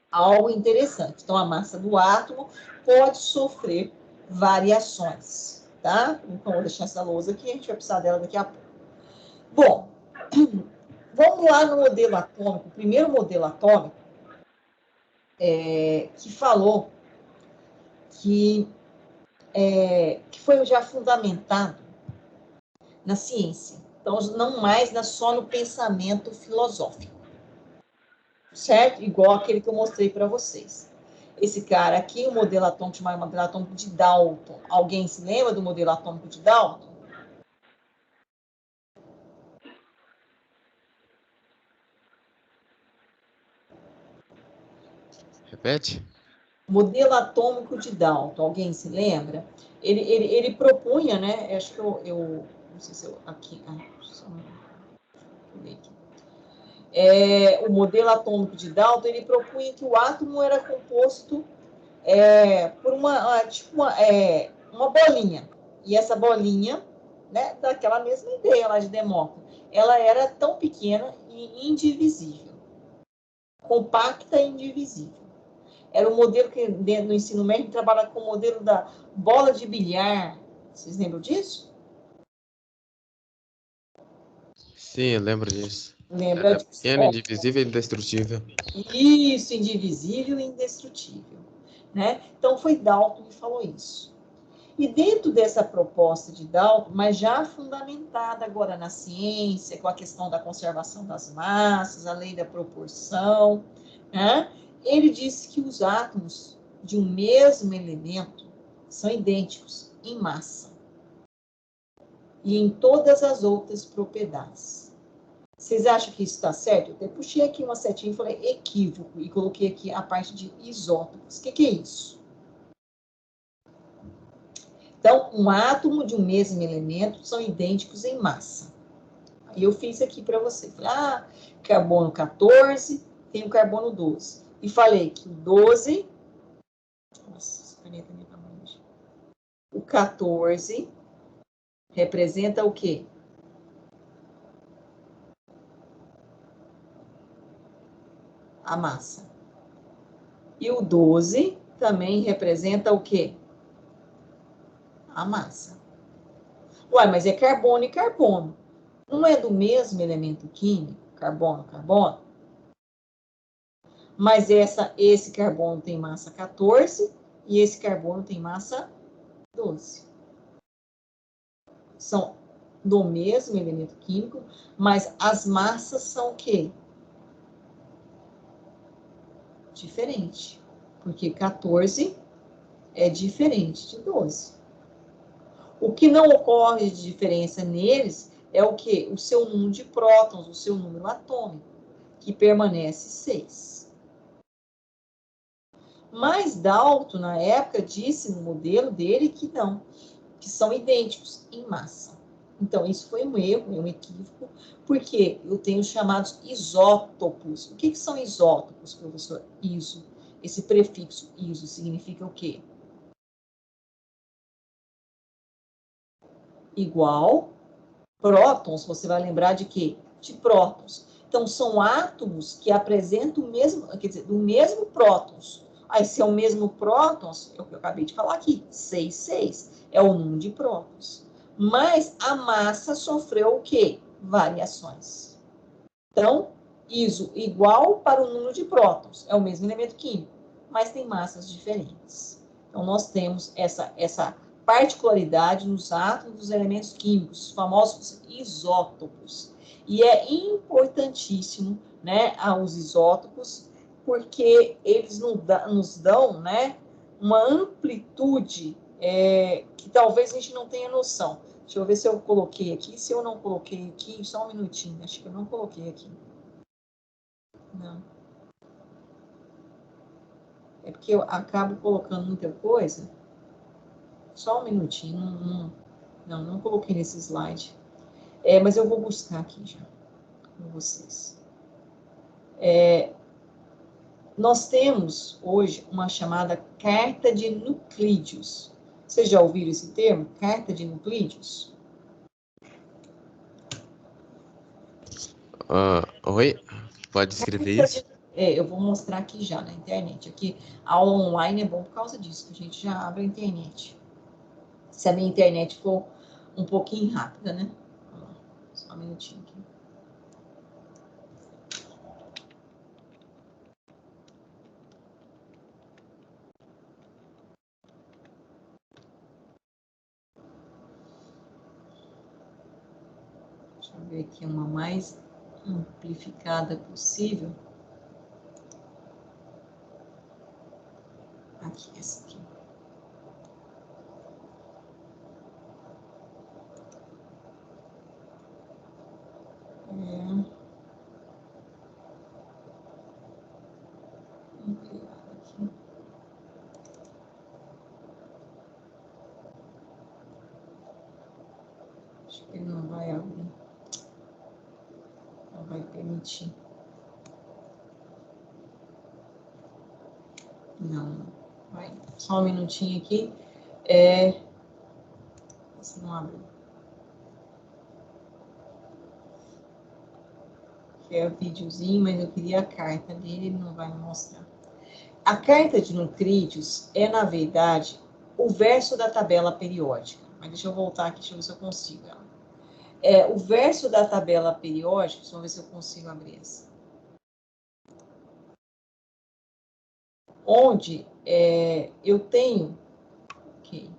Algo interessante. Então, a massa do átomo pode sofrer variações, tá? Então, vou deixar essa lousa aqui, a gente vai precisar dela daqui a pouco. Bom, vamos lá no modelo atômico, o primeiro modelo atômico, que falou que foi já fundamentado na ciência. Então, não mais só no pensamento filosófico. Certo? Igual aquele que eu mostrei para vocês. Esse cara aqui, o modelo atômico, chamado modelo atômico de Dalton. Alguém se lembra do modelo atômico de Dalton? Repete? Modelo atômico de Dalton. Alguém se lembra? Ele propunha, né? Acho que eu não sei se eu aqui. O modelo atômico de Dalton, ele propunha que o átomo era composto por uma bolinha. E essa bolinha, né, daquela mesma ideia lá de Demócrito, ela era tão pequena e indivisível. Compacta e indivisível. Era um modelo que no ensino médio trabalha com o modelo da bola de bilhar. Vocês lembram disso? Sim, eu lembro disso. Lembra Era disso? pequeno, indivisível e indestrutível. Isso, indivisível e indestrutível. Né? Então, foi Dalton que falou isso. E dentro dessa proposta de Dalton, mas já fundamentada agora na ciência, com a questão da conservação das massas, a lei da proporção, né? Ele disse que os átomos de um mesmo elemento são idênticos em massa e em todas as outras propriedades. Vocês acham que isso está certo? Eu até puxei aqui uma setinha e falei equívoco e coloquei aqui a parte de isótopos. O que é isso? Então, um átomo de um mesmo elemento são idênticos em massa. Aí eu fiz aqui para você. Falei, carbono 14 tem o carbono 12. E falei que o 12... Nossa, essa caneta minha tá longe. O 14 representa o quê? A massa. E o 12 também representa o quê? A massa. Ué, mas é carbono e carbono. Não é do mesmo elemento químico, carbono, carbono? Mas esse carbono tem massa 14 e esse carbono tem massa 12. São do mesmo elemento químico, mas as massas são o quê? Diferente. Porque 14 é diferente de 12. O que não ocorre de diferença neles é o quê? O seu número de prótons, o seu número atômico, que permanece 6. Mas Dalton, na época, disse no modelo dele que não, que são idênticos em massa. Então, isso foi um erro, um equívoco, porque eu tenho os chamados isótopos. O que são isótopos, professor? Iso. Esse prefixo iso significa o quê? Igual. Prótons, você vai lembrar de quê? De prótons. Então, são átomos que apresentam o mesmo, quer dizer, do mesmo prótons. Aí, se é o mesmo prótons, é o que eu acabei de falar aqui, 6, 6, é o número de prótons. Mas a massa sofreu o quê? Variações. Então, iso igual para o número de prótons, é o mesmo elemento químico, mas tem massas diferentes. Então, nós temos essa particularidade nos átomos dos elementos químicos, os famosos isótopos. E é importantíssimo, né, os isótopos, porque eles nos dão, né, uma amplitude que talvez a gente não tenha noção. Deixa eu ver se eu coloquei aqui. Se eu não coloquei aqui, só um minutinho. Acho que eu não coloquei aqui. Não. É porque eu acabo colocando muita coisa. Só um minutinho. Não coloquei nesse slide. Mas eu vou buscar aqui já com vocês. Nós temos hoje uma chamada carta de nuclídeos. Vocês já ouviram esse termo? Carta de nuclídeos? Oi? Pode escrever isso? Eu vou mostrar aqui já na internet. Aqui, a aula online é bom por causa disso, que a gente já abre a internet. Se a minha internet for um pouquinho rápida, né? Só um minutinho aqui. Deixa eu ver aqui uma mais amplificada possível. Aqui, essa aqui. Ampliar aqui. Acho que ele não vai abrir. Não vai permitir. Não, vai. Só um minutinho aqui. Esse não abre. Que é o videozinho, mas eu queria a carta dele, ele não vai me mostrar. A carta de Nucrídeos é, na verdade, o verso da tabela periódica. Mas deixa eu voltar aqui, deixa eu ver se eu consigo. O verso da tabela periódica, deixa eu ver se eu consigo abrir essa. Onde eu tenho... Ok.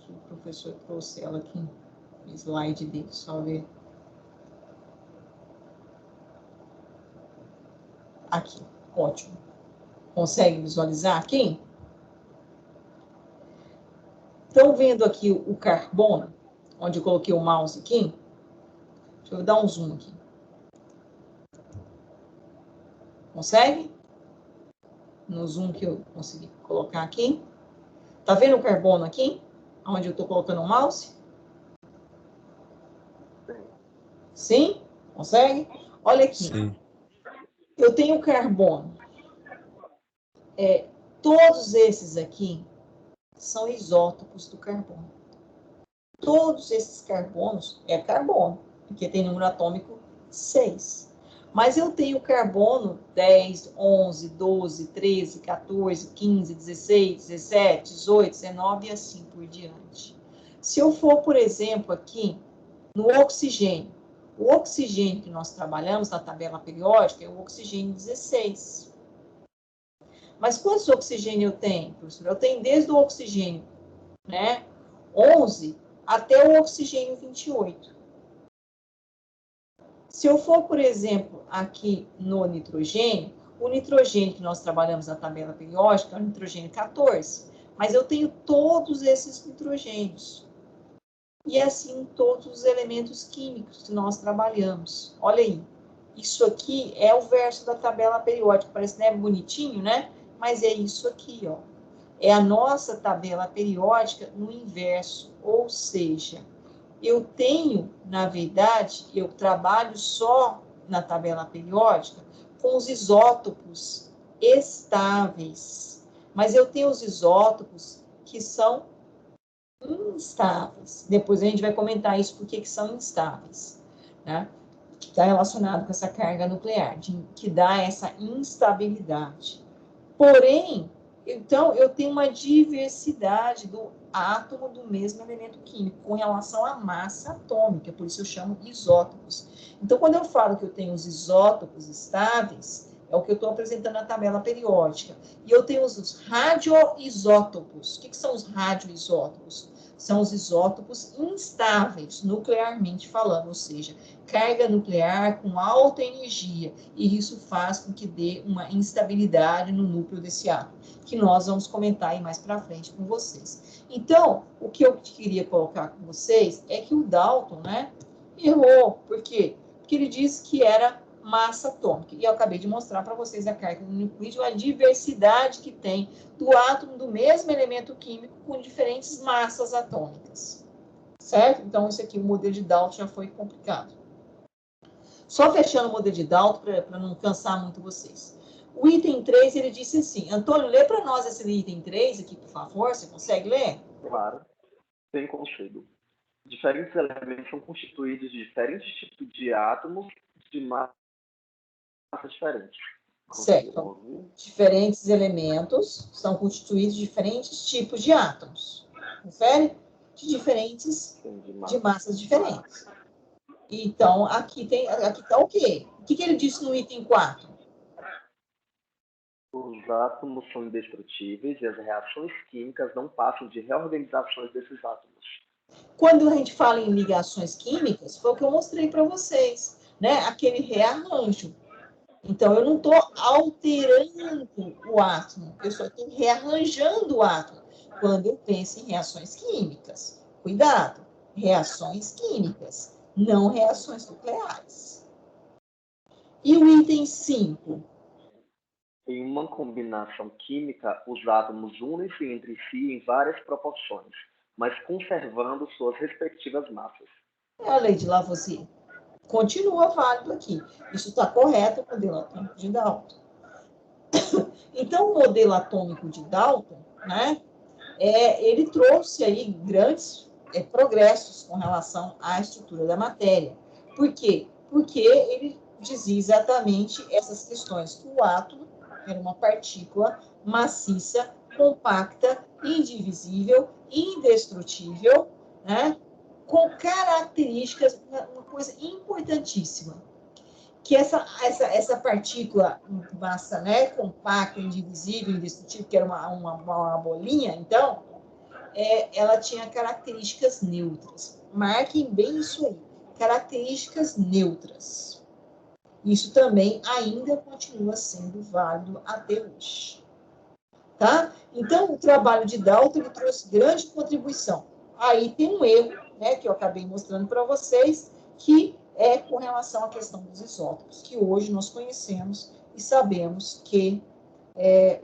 O professor trouxe ela aqui, o slide dele, só ver. Aqui, ótimo. Consegue visualizar aqui? Estão vendo aqui o carbono, onde eu coloquei o mouse aqui? Deixa eu dar um zoom aqui. Consegue? No zoom que eu consegui colocar aqui. Tá vendo o carbono aqui? Onde eu estou colocando o mouse? Sim? Consegue? Olha aqui. Sim. Eu tenho o carbono. Todos esses aqui são isótopos do carbono. Todos esses carbonos é carbono, porque tem número atômico 6. Mas eu tenho carbono 10, 11, 12, 13, 14, 15, 16, 17, 18, 19 e assim por diante. Se eu for, por exemplo, aqui no oxigênio, o oxigênio que nós trabalhamos na tabela periódica é o oxigênio 16. Mas quantos oxigênio eu tenho, professor? Eu tenho desde o oxigênio, 11 até o oxigênio 28. Se eu for, por exemplo, aqui no nitrogênio, o nitrogênio que nós trabalhamos na tabela periódica é o nitrogênio 14. Mas eu tenho todos esses nitrogênios. E assim todos os elementos químicos que nós trabalhamos. Olha aí. Isso aqui é o verso da tabela periódica. Parece, né, bonitinho, né? Mas é isso aqui, ó. É a nossa tabela periódica no inverso. Ou seja, eu tenho, na verdade, eu trabalho só na tabela periódica com os isótopos estáveis. Mas eu tenho os isótopos que são instáveis. Depois a gente vai comentar isso, porque que são instáveis, né? Que está relacionado com essa carga nuclear, que dá essa instabilidade. Porém, então, eu tenho uma diversidade do átomo do mesmo elemento químico com relação à massa atômica, por isso eu chamo isótopos. Então, quando eu falo que eu tenho os isótopos estáveis, é o que eu estou apresentando na tabela periódica. E eu tenho os radioisótopos. O que são os radioisótopos? São os isótopos instáveis, nuclearmente falando, ou seja, carga nuclear com alta energia, e isso faz com que dê uma instabilidade no núcleo desse átomo, que nós vamos comentar aí mais para frente com vocês. Então, o que eu queria colocar com vocês é que o Dalton, errou. Por quê? Porque ele disse que era massa atômica. E eu acabei de mostrar para vocês a carga do nuclídeo, a diversidade que tem do átomo do mesmo elemento químico com diferentes massas atômicas. Certo? Então, esse aqui, o modelo de Dalton já foi complicado. Só fechando o modelo de Dalton, para não cansar muito vocês. O item 3, ele disse assim, Antônio, lê para nós esse item 3 aqui, por favor, você consegue ler? Claro, sem conchego. Diferentes elementos são constituídos de diferentes tipos de átomos de massa diferentes. Certo. Diferentes elementos são constituídos de diferentes tipos de átomos. Confere? De massas diferentes. Então, aqui está o quê? O que ele disse no item 4? Os átomos são indestrutíveis e as reações químicas não passam de reorganizações desses átomos. Quando a gente fala em ligações químicas, foi o que eu mostrei para vocês, né? Aquele rearranjo. Então, eu não estou alterando o átomo, eu só estou rearranjando o átomo quando eu penso em reações químicas. Cuidado, reações químicas, não reações nucleares. E o item 5? Em uma combinação química, os átomos unem-se entre si em várias proporções, mas conservando suas respectivas massas. É a lei de Lavoisier. Continua válido aqui. Isso está correto, o modelo atômico de Dalton. Então, o modelo atômico de Dalton, né, ele trouxe aí grandes progressos com relação à estrutura da matéria. Por quê? Porque ele dizia exatamente essas questões, que o átomo era uma partícula maciça, compacta, indivisível, indestrutível, né, com características, uma coisa importantíssima, que essa partícula massa, né, compacta, indivisível, indestrutível, que era uma bolinha, então, ela tinha características neutras. Marquem bem isso aí, características neutras. Isso também ainda continua sendo válido até hoje. Tá? Então, o trabalho de Dalton ele trouxe grande contribuição. Aí tem um erro, né, que eu acabei mostrando para vocês, que é com relação à questão dos isótopos, que hoje nós conhecemos e sabemos que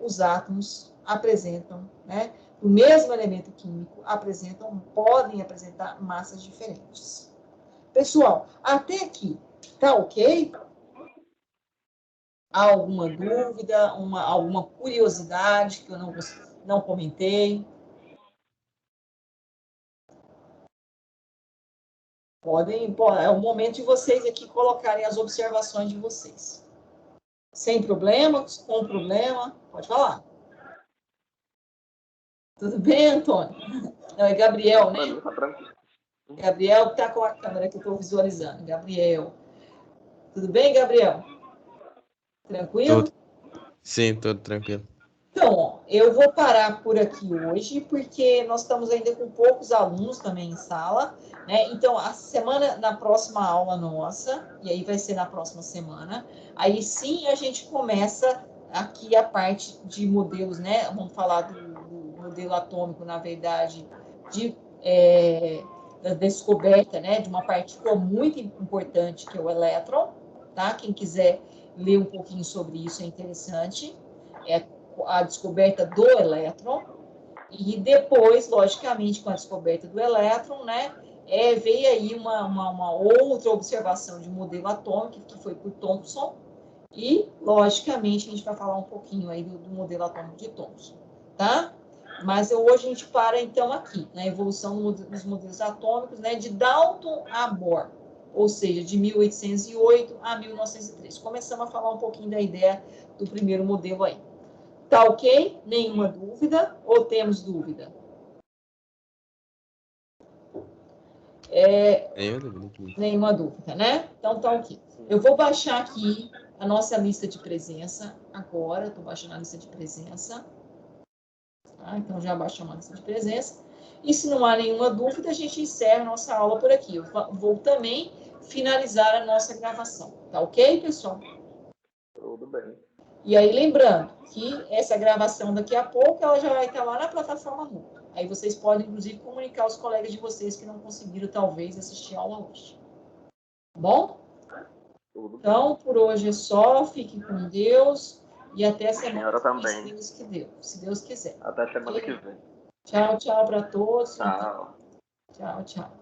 os átomos apresentam, né, o mesmo elemento químico, podem apresentar massas diferentes. Pessoal, até aqui, tá ok? Há alguma dúvida, alguma curiosidade que eu não comentei? É o momento de vocês aqui colocarem as observações de vocês. Sem problemas, com problema, pode falar. Tudo bem, Antônio? Não, é Gabriel, né? Gabriel está com a câmera que eu estou visualizando. Gabriel. Tudo bem, Gabriel? Tranquilo? Tudo. Sim, tudo tranquilo. Então, ó, eu vou parar por aqui hoje, porque nós estamos ainda com poucos alunos também em sala, né? Então, na próxima aula nossa, e aí vai ser na próxima semana, aí sim a gente começa aqui a parte de modelos, né? Vamos falar do modelo atômico, na verdade, da descoberta, né? De uma partícula muito importante, que é o elétron, tá? Quem quiser ler um pouquinho sobre isso é interessante. A descoberta do elétron, e depois, logicamente, com a descoberta do elétron, né, veio aí uma outra observação de modelo atômico, que foi por Thomson, e, logicamente, a gente vai falar um pouquinho aí do modelo atômico de Thomson, tá? Mas hoje a gente para, então, aqui, na evolução dos modelos atômicos, né, de Dalton a Bohr, ou seja, de 1808 a 1903. Começamos a falar um pouquinho da ideia do primeiro modelo aí. Tá ok? Nenhuma dúvida? Ou temos dúvida? Nenhuma dúvida, né? Então tá ok. Eu vou baixar aqui a nossa lista de presença agora. Estou baixando a lista de presença. Tá? Então já baixamos a lista de presença. E se não há nenhuma dúvida, a gente encerra a nossa aula por aqui. Eu vou também finalizar a nossa gravação. Tá ok, pessoal? Tudo bem. E aí, lembrando que essa gravação daqui a pouco, ela já vai estar lá na plataforma Moodle. Aí vocês podem, inclusive, comunicar aos colegas de vocês que não conseguiram, talvez, assistir a aula hoje. Tá bom? Então, por hoje é só. Fiquem com Deus. E até a semana que vem, se Deus quiser. Até semana que vem. Tchau, tchau para todos. Tchau. Tchau, tchau.